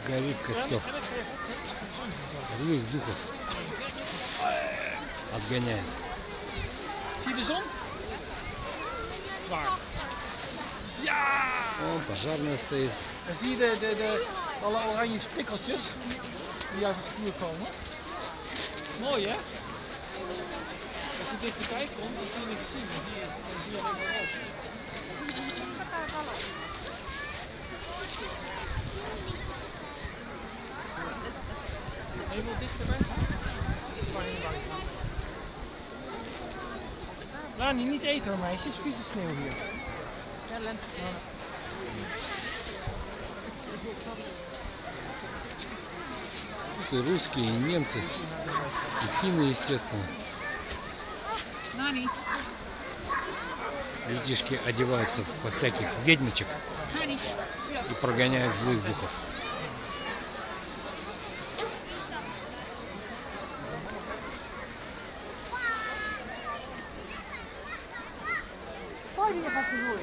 Горит костер. Злых духов отгоняет. Zie je de zon? Zwaar. Ja! О, пожарная стоит. Dan zie je alle oranje spikkeltjes die uit het vuur komen. Mooi hè? Als je dichterbij komt, dan kun je niks zien. Dan zie je alleen maar rood. En je moet dichterbij gaan? Waar je buiten gaat. Lani, niet eten hoor meisjes, vieze sneeuw hier. Ja, lente. Тут и русские, и немцы, и финны, естественно. Детишки одеваются во всяких ведьмочек и прогоняют злых духов. Poi viene fatto lui.